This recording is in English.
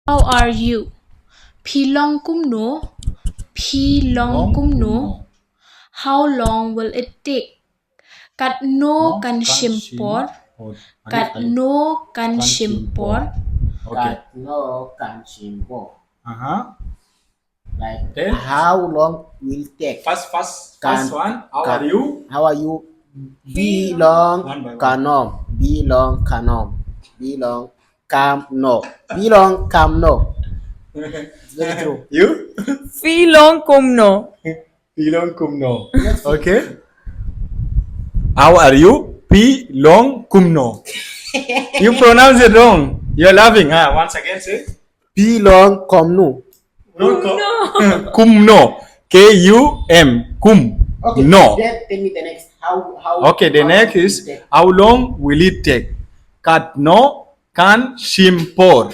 How are you? Pilong kumno? Pilong kumno? How long will it take? Kat no kan shimpor. Kat no kan shimpor. Okay. Kat no kan simpo. Uh-huh. Like Then how long will take? first Can- one. How can- are you? How are you? Bilong One by one. kanom. Bilong kanom. Bilong kam no. Bilong kam no. It's very true. You? Philong kumno. Pilong kumno. Okay. How are you? Pilong kumno. You pronounce it wrong. You're laughing, huh? Once again, say. Bilong komnu. Kumno. K-U-M. Kum. Okay. No. Then tell me the next. How? Okay, the how next will is it take? how long will it take? Kat no kan shimpor.